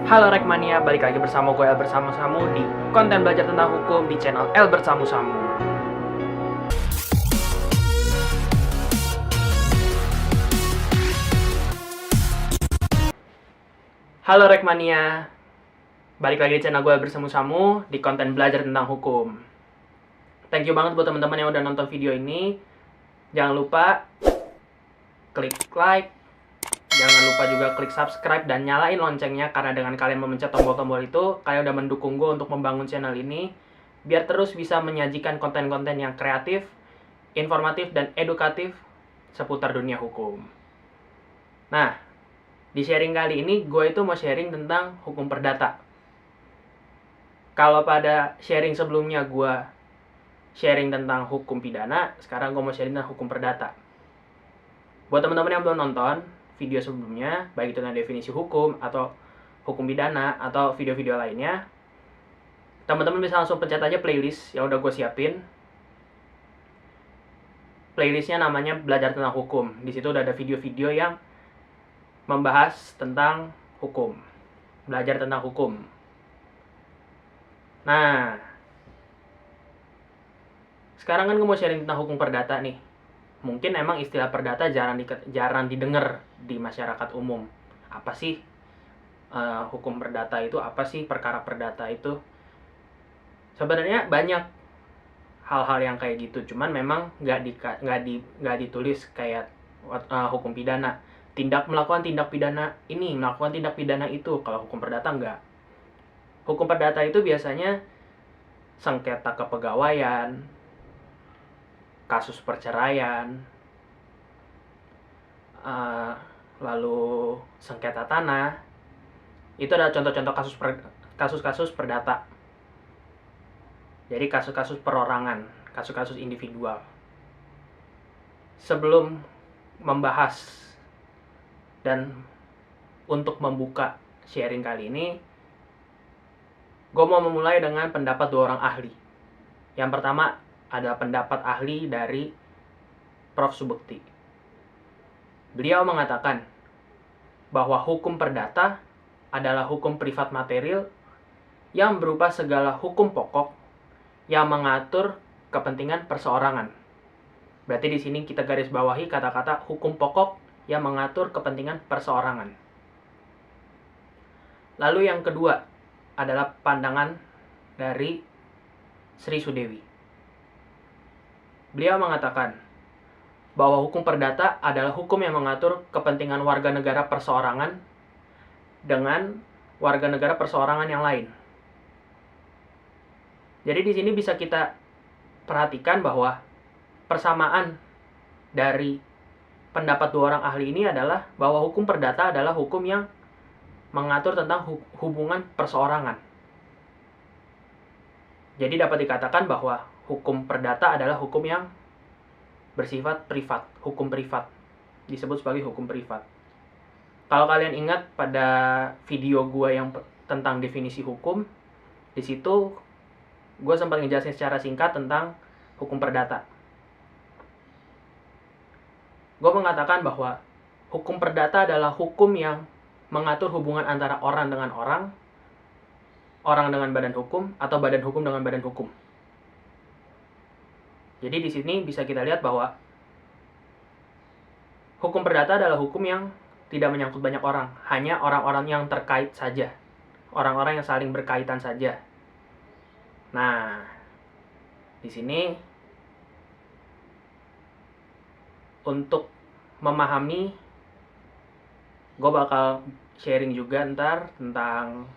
Halo Rekmania, balik lagi bersama gue Albert Samu Samu di konten belajar tentang hukum di channel Albert Samu Samu. Halo Rekmania, balik lagi di channel gue Albert Samu Samu di konten belajar tentang hukum. Thank you banget buat teman-teman yang udah nonton video ini. Jangan lupa klik like, jangan lupa juga klik subscribe dan nyalain loncengnya, karena dengan kalian memencet tombol-tombol itu, kalian udah mendukung gue untuk membangun channel ini biar terus bisa menyajikan konten-konten yang kreatif, informatif, dan edukatif seputar dunia hukum. Nah, di sharing kali ini gue itu mau sharing tentang hukum perdata. Kalau pada sharing sebelumnya gue sharing tentang hukum pidana, sekarang gue mau sharing tentang hukum perdata. Buat teman-teman yang belum nonton video sebelumnya, baik itu tentang definisi hukum atau hukum pidana atau video-video lainnya, teman-teman bisa langsung pencet aja playlist yang udah gue siapin. Playlistnya namanya Belajar Tentang Hukum. Di situ udah ada video-video yang membahas tentang hukum, belajar tentang hukum. Nah, sekarang kan gue mau sharing tentang hukum perdata nih. Mungkin emang istilah perdata jarang didengar di masyarakat umum. Apa sih hukum perdata itu? Apa sih perkara perdata itu? Sebenarnya banyak hal-hal yang kayak gitu, cuman memang nggak ditulis kayak hukum pidana. Melakukan tindak pidana ini, melakukan tindak pidana itu. Kalau hukum perdata enggak. Hukum perdata itu biasanya sengketa kepegawaian, kasus perceraian, lalu sengketa tanah. Itu adalah contoh-contoh kasus-kasus perdata. Jadi kasus-kasus perorangan, kasus-kasus individual. Sebelum membahas dan untuk membuka sharing kali ini, gue mau memulai dengan pendapat dua orang ahli. Yang pertama adalah pendapat ahli dari Prof. Subekti. Beliau mengatakan bahwa hukum perdata adalah hukum privat material yang berupa segala hukum pokok yang mengatur kepentingan perseorangan. Berarti di sini kita garis bawahi kata-kata hukum pokok yang mengatur kepentingan perseorangan. Lalu yang kedua adalah pandangan dari Sri Sudewi. Beliau mengatakan bahwa hukum perdata adalah hukum yang mengatur kepentingan warga negara perseorangan dengan warga negara perseorangan yang lain. Jadi di sini bisa kita perhatikan bahwa persamaan dari pendapat dua orang ahli ini adalah bahwa hukum perdata adalah hukum yang mengatur tentang hubungan perseorangan. Jadi dapat dikatakan bahwa hukum perdata adalah hukum yang bersifat privat, hukum privat. Disebut sebagai hukum privat. Kalau kalian ingat pada video gue yang tentang definisi hukum, di situ gue sempat ngejelasin secara singkat tentang hukum perdata. Gue mengatakan bahwa hukum perdata adalah hukum yang mengatur hubungan antara orang dengan orang dengan badan hukum, atau badan hukum dengan badan hukum. Jadi di sini bisa kita lihat bahwa hukum perdata adalah hukum yang tidak menyangkut banyak orang, hanya orang-orang yang terkait saja, orang-orang yang saling berkaitan saja. Nah, di sini untuk memahami, gue bakal sharing juga ntar tentang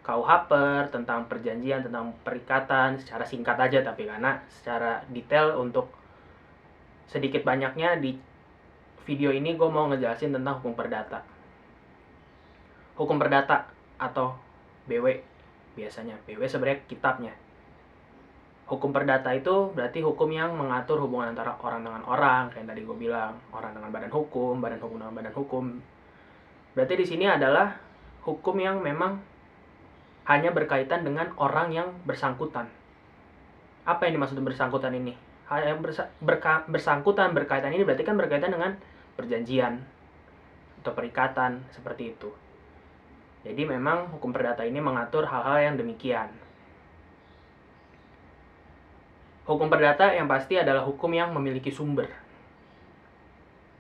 KUHP, tentang perjanjian, tentang perikatan, secara singkat aja, tapi karena secara detail untuk sedikit banyaknya di video ini gue mau ngejelasin tentang hukum perdata. Hukum perdata atau BW, biasanya BW sebenarnya kitabnya. Hukum perdata itu berarti hukum yang mengatur hubungan antara orang dengan orang, kayak tadi gue bilang, orang dengan badan hukum dengan badan hukum. Berarti di sini adalah hukum yang memang hanya berkaitan dengan orang yang bersangkutan. Apa yang dimaksud bersangkutan ini? Hal yang bersangkutan, berkaitan ini berarti kan berkaitan dengan perjanjian atau perikatan, seperti itu. Jadi memang hukum perdata ini mengatur hal-hal yang demikian. Hukum perdata yang pasti adalah hukum yang memiliki sumber.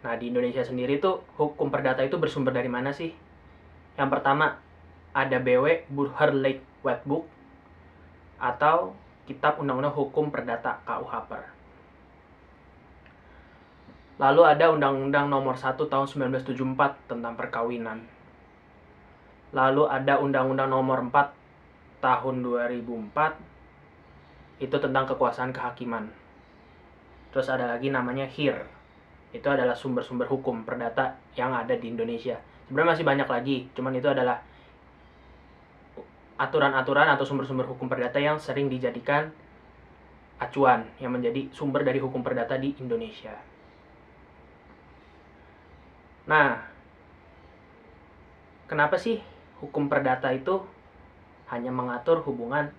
Nah, di Indonesia sendiri tuh hukum perdata itu bersumber dari mana sih? Yang pertama, ada BW Burgerlijk Wetboek atau Kitab Undang-Undang Hukum Perdata KUHP. Lalu ada Undang-Undang Nomor 1 Tahun 1974 tentang perkawinan. Lalu ada Undang-Undang Nomor 4 Tahun 2004 itu tentang kekuasaan kehakiman. Terus ada lagi namanya HIR. Itu adalah sumber-sumber hukum perdata yang ada di Indonesia. Sebenarnya masih banyak lagi, cuman itu adalah aturan-aturan atau sumber-sumber hukum perdata yang sering dijadikan acuan yang menjadi sumber dari hukum perdata di Indonesia. Nah, kenapa sih hukum perdata itu hanya mengatur hubungan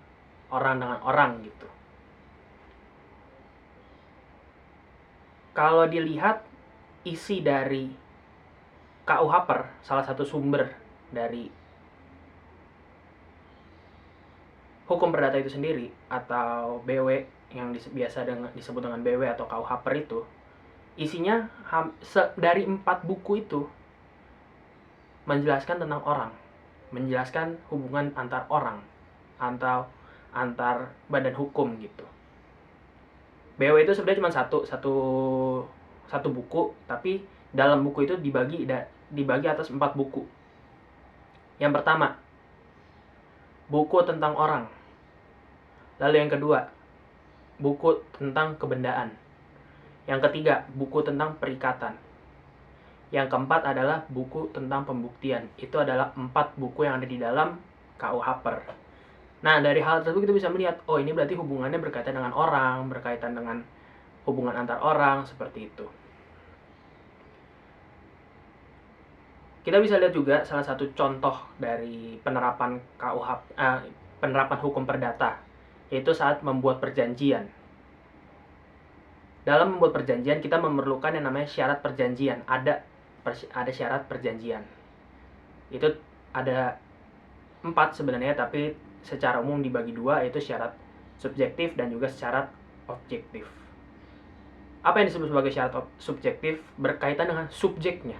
orang dengan orang gitu? Kalau dilihat isi dari KUHP, salah satu sumber dari hukum perdata itu sendiri atau BW yang biasa disebut dengan BW atau KUHP itu, isinya dari 4 buku itu menjelaskan tentang orang, menjelaskan hubungan antar orang atau antar badan hukum gitu. BW itu sebenarnya cuma satu buku, tapi dalam buku itu dibagi atas 4 buku. Yang pertama, buku tentang orang. Lalu yang kedua, buku tentang kebendaan. Yang ketiga, buku tentang perikatan. Yang keempat adalah buku tentang pembuktian. Itu adalah 4 buku yang ada di dalam KUHP. Nah, dari hal tersebut kita bisa melihat, oh ini berarti hubungannya berkaitan dengan orang, berkaitan dengan hubungan antar orang, seperti itu. Kita bisa lihat juga salah satu contoh dari penerapan penerapan hukum perdata, yaitu saat membuat perjanjian. Dalam membuat perjanjian, kita memerlukan yang namanya syarat perjanjian. Ada syarat perjanjian. Itu ada 4 sebenarnya, tapi secara umum dibagi 2, yaitu syarat subjektif dan juga syarat objektif. Apa yang disebut sebagai syarat subjektif? Berkaitan dengan subjeknya,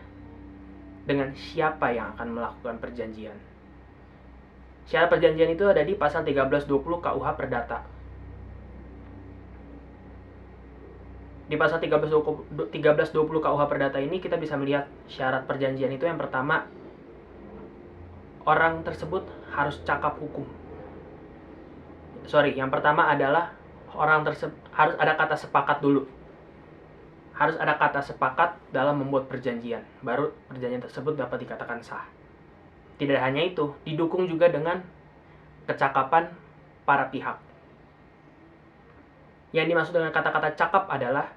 dengan siapa yang akan melakukan perjanjian. Syarat perjanjian itu ada di pasal 1320 KUH Perdata. Di pasal 1320 KUH Perdata ini kita bisa melihat syarat perjanjian itu yang pertama, orang tersebut harus cakap hukum. Yang pertama adalah orang tersebut harus ada kata sepakat dulu. Harus ada kata sepakat dalam membuat perjanjian, baru perjanjian tersebut dapat dikatakan sah. Tidak hanya itu, didukung juga dengan kecakapan para pihak. Yang dimaksud dengan kata-kata cakap adalah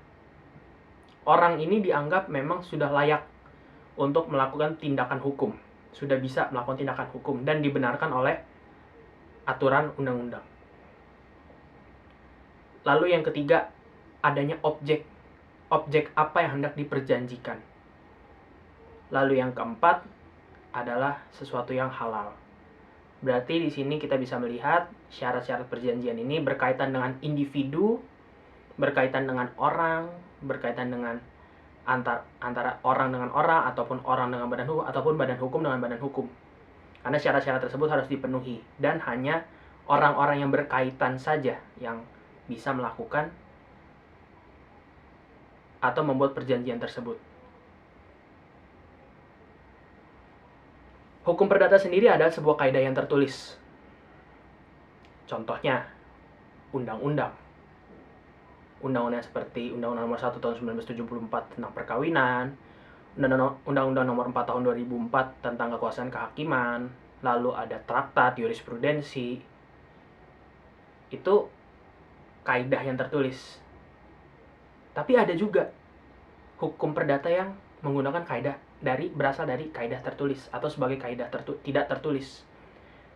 orang ini dianggap memang sudah layak untuk melakukan tindakan hukum, sudah bisa melakukan tindakan hukum dan dibenarkan oleh aturan undang-undang. Lalu yang ketiga, adanya objek apa yang hendak diperjanjikan. Lalu yang keempat adalah sesuatu yang halal. Berarti di sini kita bisa melihat syarat-syarat perjanjian ini berkaitan dengan individu, berkaitan dengan orang, berkaitan dengan antara orang dengan orang, ataupun orang dengan badan hukum, ataupun badan hukum dengan badan hukum. Karena syarat-syarat tersebut harus dipenuhi, dan hanya orang-orang yang berkaitan saja yang bisa melakukan atau membuat perjanjian tersebut. Hukum perdata sendiri adalah sebuah kaidah yang tertulis. Contohnya, undang-undang. Undang-undang seperti Undang-Undang Nomor 1 Tahun 1974 tentang perkawinan, Undang-Undang Nomor 4 Tahun 2004 tentang kekuasaan kehakiman, lalu ada traktat, jurisprudensi. Itu kaidah yang tertulis. Tapi ada juga hukum perdata yang menggunakan kaidah berasal dari kaidah tertulis atau sebagai kaidah tidak tertulis.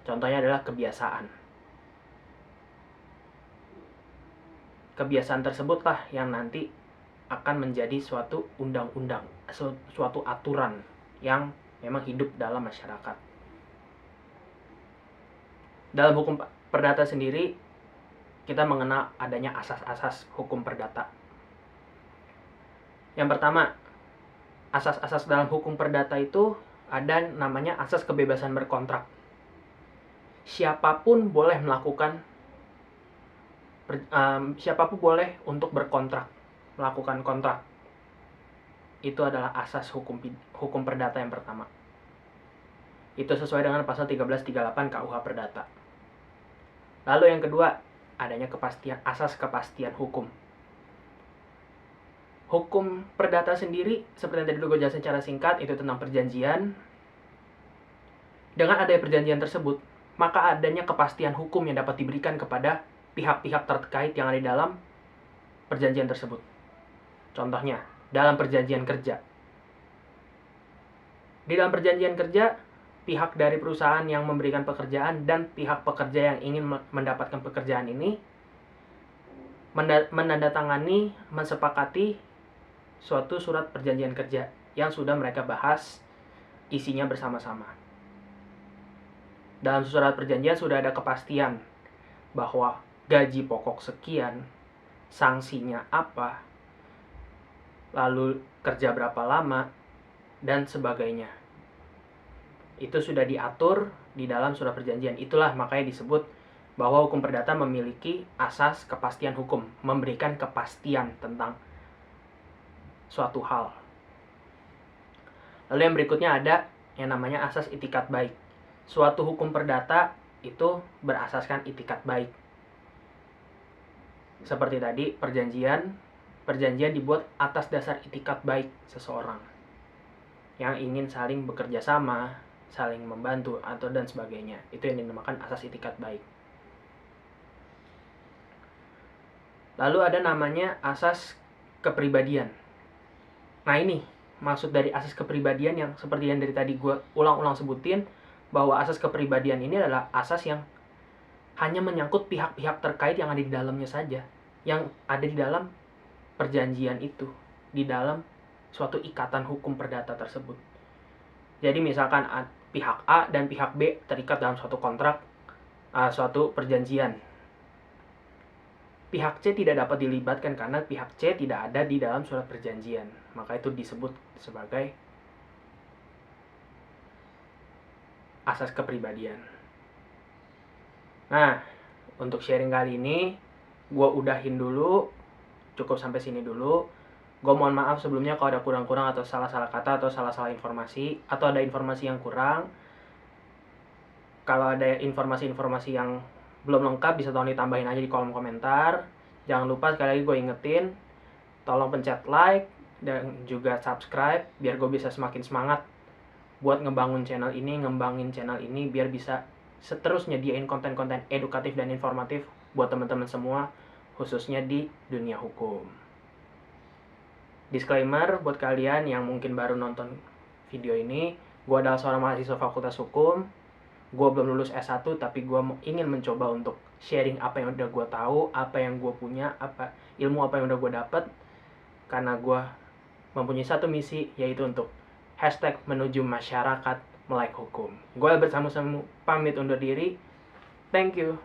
Contohnya adalah kebiasaan. Kebiasaan tersebutlah yang nanti akan menjadi suatu undang-undang, suatu aturan yang memang hidup dalam masyarakat. Dalam hukum perdata sendiri, kita mengenal adanya asas-asas hukum perdata. Yang pertama, asas-asas dalam hukum perdata itu ada namanya asas kebebasan berkontrak. Siapapun boleh siapapun boleh untuk berkontrak, melakukan kontrak. Itu adalah asas hukum perdata yang pertama. Itu sesuai dengan pasal 1338 KUH Perdata. Lalu yang kedua, adanya asas kepastian hukum. Hukum perdata sendiri, seperti yang tadi gue jelasin secara singkat, itu tentang perjanjian. Dengan adanya perjanjian tersebut, maka adanya kepastian hukum yang dapat diberikan kepada pihak-pihak terkait yang ada di dalam perjanjian tersebut. Contohnya, dalam perjanjian kerja. Di dalam perjanjian kerja, pihak dari perusahaan yang memberikan pekerjaan dan pihak pekerja yang ingin mendapatkan pekerjaan ini menandatangani, mensepakati suatu surat perjanjian kerja yang sudah mereka bahas isinya bersama-sama. Dalam surat perjanjian sudah ada kepastian bahwa gaji pokok sekian, sanksinya apa, lalu kerja berapa lama, dan sebagainya. Itu sudah diatur di dalam surat perjanjian. Itulah makanya disebut bahwa hukum perdata memiliki asas kepastian hukum, memberikan kepastian tentang suatu hal. Lalu yang berikutnya ada yang namanya asas itikat baik. Suatu hukum perdata itu berasaskan itikat baik. Seperti tadi, perjanjian dibuat atas dasar itikat baik seseorang yang ingin saling bekerja sama, saling membantu, atau dan sebagainya. Itu yang dinamakan asas itikat baik. Lalu ada namanya asas kepribadian. Nah ini, maksud dari asas kepribadian yang seperti yang dari tadi gue ulang-ulang sebutin, bahwa asas kepribadian ini adalah asas yang hanya menyangkut pihak-pihak terkait yang ada di dalamnya saja, yang ada di dalam perjanjian itu, di dalam suatu ikatan hukum perdata tersebut. Jadi misalkan pihak A dan pihak B terikat dalam suatu kontrak, suatu perjanjian. Pihak C tidak dapat dilibatkan karena pihak C tidak ada di dalam surat perjanjian. Maka itu disebut sebagai asas kepribadian. Nah, untuk sharing kali ini, gue udahin dulu. Cukup sampai sini dulu. Gue mohon maaf sebelumnya kalau ada kurang-kurang atau salah-salah kata atau salah-salah informasi, atau ada informasi yang kurang. Kalau ada informasi-informasi yang belum lengkap, bisa tolong ditambahin aja di kolom komentar. Jangan lupa sekali lagi gue ingetin, tolong pencet like dan juga subscribe biar gue bisa semakin semangat buat ngembangin channel ini biar bisa terus nyediain konten-konten edukatif dan informatif buat teman-teman semua, khususnya di dunia hukum. Disclaimer buat kalian yang mungkin baru nonton video ini, gue adalah seorang mahasiswa Fakultas Hukum. Gue belum lulus S1, tapi gue ingin mencoba untuk sharing apa yang udah gue tahu, apa yang gue punya, ilmu apa yang udah gue dapet. Karena gue mempunyai satu misi, yaitu untuk #menuju masyarakat melek hukum. Gue bersama-sama pamit undur diri. Thank you.